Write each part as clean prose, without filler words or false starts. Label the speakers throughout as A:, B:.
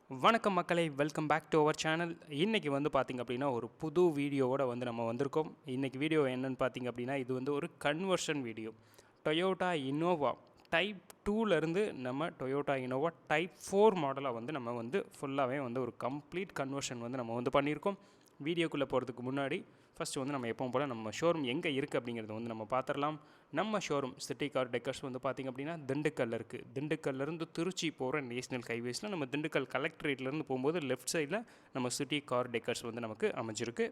A: வணக்கம் மக்களை, welcome back to our channel. இன்றைக்கி வந்து பார்த்திங்க அப்படின்னா ஒரு புது வீடியோவோடு வந்து நம்ம வந்திருக்கோம். இன்றைக்கி வீடியோ என்னென்னு பார்த்திங்க அப்படின்னா இது வந்து ஒரு conversion video. Toyota Innova type 2லேருந்து நம்ம டொயோட்டா இனோவா டைப் 4 மாடலாக வந்து நம்ம வந்து ஃபுல்லாகவே வந்து ஒரு கம்ப்ளீட் கன்வர்ஷன் வந்து நம்ம வந்து பண்ணியிருக்கோம். வீடியோக்குள்ளே போகிறதுக்கு முன்னாடி ஃபஸ்ட்டு வந்து நம்ம எப்பவும் போல் நம்ம ஷோரூம் எங்கே இருக்குது அப்படிங்கிறத வந்து நம்ம பார்த்துடலாம். நம்ம ஷோரூம் சிட்டி கார் டெக்கர்ஸ் வந்து பார்த்திங்க அப்படின்னா திண்டுக்கல்லில் இருக்குது. திண்டுக்கல்லேருந்து திருச்சி போகிற நேஷனல் ஹைவேஸில் நம்ம திண்டுக்கல் கலெக்டரேட்லேருந்து போகும்போது லெஃப்ட் சைடில் நம்ம சிட்டி கார் டெக்கர்ஸ் வந்து நமக்கு அமைஞ்சிருக்கு.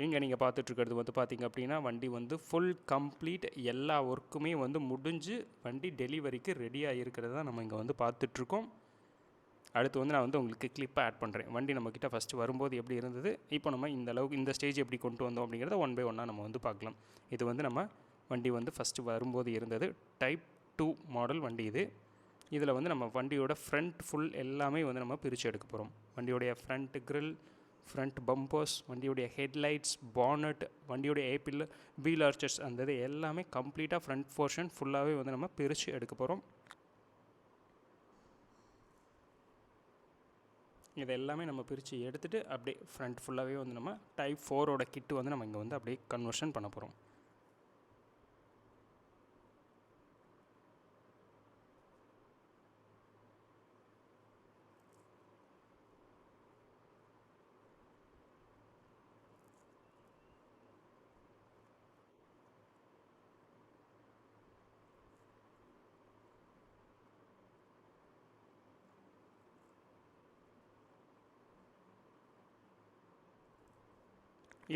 A: இங்கே நீங்கள் பார்த்துட்ருக்கிறது வந்து பார்த்திங்க அப்படின்னா வண்டி வந்து ஃபுல் கம்ப்ளீட் எல்லா ஒர்க்குமே வந்து முடிஞ்சு வண்டி டெலிவரிக்கு ரெடியாக இருக்கிறது தான் நம்ம இங்கே வந்து பார்த்துட்ருக்கோம். அடுத்து வந்து நான் வந்து உங்களுக்கு கிளிப்பை ஆட் பண்ணுறேன். வண்டி நம்மக்கிட்ட ஃபஸ்ட்டு வரும்போது எப்படி இருந்தது, இப்போ நம்ம இந்த அளவுக்கு இந்த ஸ்டேஜ் எப்படி கொண்டு வந்தோம் அப்படிங்கிறத ஒன் பை ஒன்னாக நம்ம வந்து பார்க்கலாம். இது வந்து நம்ம வண்டி வந்து ஃபஸ்ட்டு வரும்போது இருந்தது டைப் 2 மாடல் வண்டி இது. இதில் வந்து நம்ம வண்டியோட ஃப்ரண்ட் ஃபுல் எல்லாமே வந்து நம்ம பிரித்து எடுக்க போகிறோம். வண்டியோடைய ஃப்ரண்ட் கிரில், ஃப்ரண்ட் பம்பர்ஸ், வண்டியோடைய ஹெட்லைட்ஸ், பானட், வண்டியோடைய ஏபில், வீல் ஆர்ச்சர்ஸ், அந்த இது எல்லாமே கம்ப்ளீட்டாக ஃப்ரண்ட் போர்ஷன் ஃபுல்லாகவே வந்து நம்ம பிரித்து எடுக்க போகிறோம். இதை எல்லாமே நம்ம பிரித்து எடுத்துகிட்டு அப்படியே ஃப்ரண்ட் ஃபுல்லாகவே வந்து நம்ம டைப் 4ஓட கிட்டு வந்து நம்ம இங்கே வந்து அப்படியே கன்வர்ஷன் பண்ண போகிறோம்.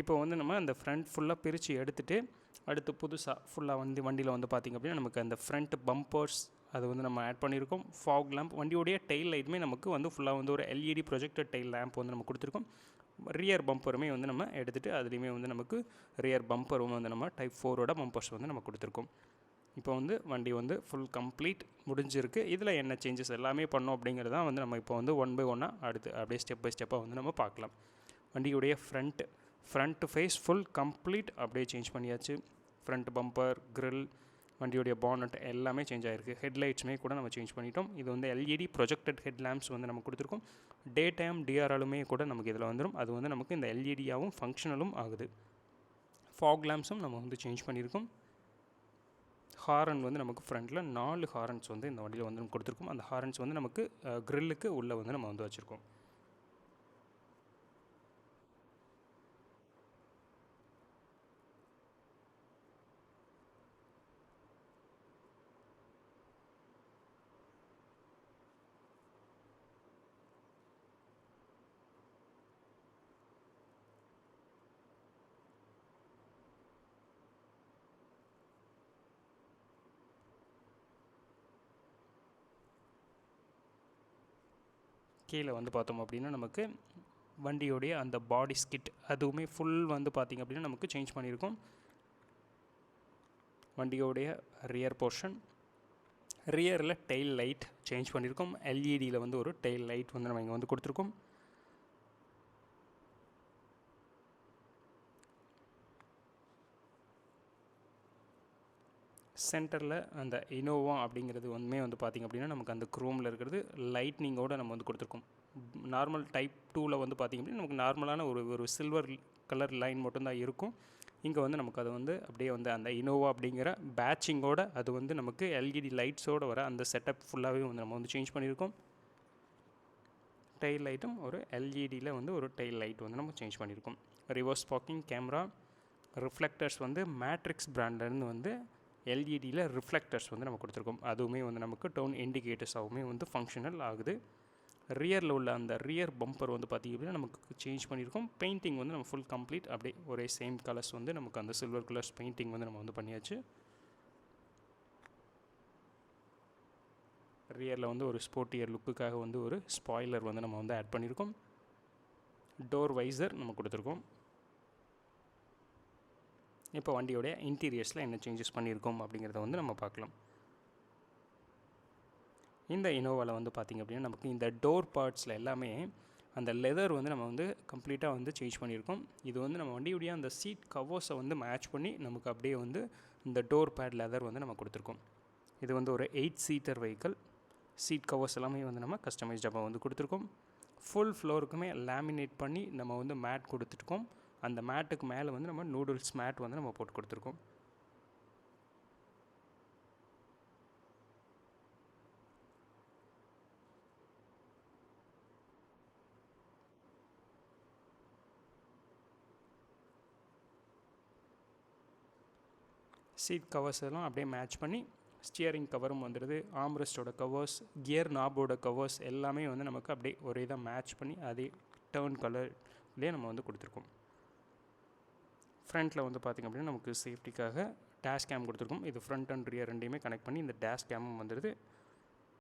A: இப்போ வந்து நம்ம அந்த ஃப்ரண்ட் ஃபுல்லாக பிரித்து எடுத்துகிட்டு அடுத்து புதுசாக ஃபுல்லாக வந்து வண்டியில் வந்து பார்த்திங்க அப்படின்னா நமக்கு அந்த ஃப்ரண்ட் பம்பர்ஸ் அது வந்து நம்ம ஆட் பண்ணியிருக்கோம். ஃபாக் லேம்ப், வண்டியோடைய டெயில் லைட்டுமே நமக்கு வந்து ஃபுல்லாக வந்து ஒரு எல்இடி ப்ரொஜெக்டர் டெயில் லேம்ப் வந்து நம்ம கொடுத்துருக்கோம். ரியர் பம்பருமே வந்து நம்ம எடுத்துகிட்டு அதுலேயுமே வந்து நமக்கு ரியர் பம்பரும் வந்து நம்ம டைப் 4ஓட பம்பர்ஸ் வந்து நம்ம கொடுத்துருக்கோம். இப்போ வந்து வண்டி வந்து ஃபுல் கம்ப்ளீட் முடிஞ்சிருக்கு. இதில் என்ன சேஞ்சஸ் எல்லாமே பண்ணோம் அப்படிங்கிறது தான் வந்து நம்ம இப்போ வந்து ஒன் பை ஒன்னாக அடுத்து அப்படியே ஸ்டெப் பை ஸ்டெப்பாக வந்து நம்ம பார்க்கலாம். வண்டியுடைய ஃப்ரண்ட் ஃபேஸ் ஃபுல் கம்ப்ளீட் அப்படியே சேஞ்ச் பண்ணியாச்சு. ஃப்ரண்ட் பம்பர், கிரில், வண்டியுடைய பானட் எல்லாமே சேஞ்ச் ஆகிருக்கு. ஹெட்லைட்ஸுமே கூட நம்ம சேஞ்ச் பண்ணிட்டோம். இது வந்து எல்இடி ப்ரொஜெக்டட் ஹெட் லேம்ப்ஸ் வந்து நம்ம கொடுத்துருக்கோம். டே டைம் டிஆர்எலுமே கூட நமக்கு இதில் வந்துடும். அது வந்து நமக்கு இந்த எல்இடியாகவும் ஃபங்க்ஷனலும் ஆகுது. ஃபாக் லேம்ப்ஸும் நம்ம வந்து சேஞ்ச் பண்ணியிருக்கோம். ஹாரன் வந்து நமக்கு ஃப்ரண்ட்டில் 4 ஹாரன்ஸ் வந்து இந்த வண்டியில் வந்து நம்ம கொடுத்துருக்கோம். அந்த ஹாரன்ஸ் வந்து நமக்கு கிரில்லுக்கு உள்ளே வந்து நம்ம வந்து வச்சுருக்கோம். கீழே வந்து பார்த்தோம் அப்படின்னா நமக்கு வண்டியோடைய அந்த பாடி ஸ்கிட் அதுவுமே ஃபுல் வந்து பார்த்திங்க அப்படின்னா நமக்கு சேஞ்ச் பண்ணியிருக்கோம். வண்டியோடைய ரியர் போர்ஷன், ரியரில் டெயில் லைட் சேஞ்ச் பண்ணியிருக்கோம். எல்இடியில் வந்து ஒரு டெயில் லைட் வந்து நம்ம இங்கே வந்து கொடுத்துருக்கோம். சென்டரில் அந்த இனோவா அப்படிங்கிறது ஒன்றுமே வந்து பார்த்திங்க அப்படின்னா நமக்கு அந்த குரோமில் இருக்கிறது லைட்னிங்கோடு நம்ம வந்து கொடுத்துருக்கோம். நார்மல் டைப் 2ல் வந்து பார்த்திங்க அப்படின்னா நமக்கு நார்மலான ஒரு சில்வர் கலர் லைன் மட்டும்தான் இருக்கும். இங்கே வந்து நமக்கு அது வந்து அப்படியே வந்து அந்த இனோவா அப்படிங்கிற பேட்சிங்கோட அது வந்து நமக்கு எல்இடி லைட்ஸோடு வர அந்த செட்டப் ஃபுல்லாகவே வந்து நம்ம வந்து சேஞ்ச் பண்ணியிருக்கோம். டெயில் லைட்டும் ஒரு எல்இடியில் வந்து ஒரு டெயில் லைட் வந்து நம்ம சேஞ்ச் பண்ணியிருக்கோம். ரிவர்ஸ் பார்க்கிங் கேமரா, ரிஃப்ளெக்டர்ஸ் வந்து மேட்ரிக்ஸ் பிராண்ட்லேருந்து வந்து எல்இடியில் ரிஃப்ளெக்டர்ஸ் வந்து நம்ம கொடுத்துருக்கோம். அதுவுமே வந்து நமக்கு டவுன் இண்டிகேட்டர்ஸாகவுமே வந்து ஃபங்க்ஷனல் ஆகுது. ரியரில் உள்ள அந்த ரியர் பம்பர் வந்து பார்த்திங்க அப்படின்னா நமக்கு சேஞ்ச் பண்ணியிருக்கோம். பெயிண்டிங் வந்து நம்ம ஃபுல் கம்ப்ளீட் அப்படியே ஒரே சேம் கலர்ஸ் வந்து நமக்கு அந்த சில்வர் கலர்ஸ் பெயிண்டிங் வந்து நம்ம வந்து பண்ணியாச்சு. ரியரில் வந்து ஒரு ஸ்போர்ட்டியர் லுக்குக்காக வந்து ஒரு ஸ்பாய்லர் வந்து நம்ம வந்து ஆட் பண்ணியிருக்கோம். டோர் வைசர் நம்ம கொடுத்துருக்கோம். இப்போ வண்டியோடைய இன்டீரியர்ஸில் என்ன சேஞ்சஸ் பண்ணியிருக்கோம் அப்படிங்கிறத வந்து நம்ம பார்க்கலாம். இந்த இனோவாவில் வந்து பார்த்திங்க அப்படின்னா நமக்கு இந்த டோர் பார்ட்ஸில் எல்லாமே அந்த லெதர் வந்து நம்ம வந்து கம்ப்ளீட்டாக வந்து சேஞ்ச் பண்ணியிருக்கோம். இது வந்து நம்ம வண்டியுடைய அந்த சீட் கவர்ஸை வந்து மேட்ச் பண்ணி நமக்கு அப்படியே வந்து இந்த டோர் பேட் லெதர் வந்து நம்ம கொடுத்துருக்கோம். இது வந்து ஒரு 8 சீட்டர் வெஹிக்கிள். சீட் கவர்ஸ் எல்லாமே வந்து நம்ம கஸ்டமைஸ்டாக வந்து கொடுத்துருக்கோம். ஃபுல் ஃப்ளோருக்குமே லேமினேட் பண்ணி நம்ம வந்து மேட் கொடுத்துருக்கோம். அந்த மேட்டுக்கு மேலே வந்து நம்ம நூடுல்ஸ் மேட் வந்து நம்ம போட்டு கொடுத்துருக்கோம். சீட் கவர்ஸ் எல்லாம் அப்படியே மேட்ச் பண்ணி ஸ்டியரிங் கவரும் வந்துடுது. ஆம்ரெஸ்ட்டோட கவர்ஸ், கியர் நாபோட கவர்ஸ் எல்லாமே வந்து நமக்கு அப்படியே ஒரே இதாக மேட்ச் பண்ணி அதே டர்ன் கலர்லேயே நம்ம வந்து கொடுத்துருக்கோம். ஃப்ரண்ட்டில் வந்து பார்த்திங்க அப்படின்னா நமக்கு சேஃப்டிக்காக டேஷ் கேம் கொடுத்துருக்கோம். இது ஃப்ரண்ட் அண்ட் ரியர் ரெண்டையுமே கனெக்ட் பண்ணி இந்த டேஷ் கேமும் வந்துடுது.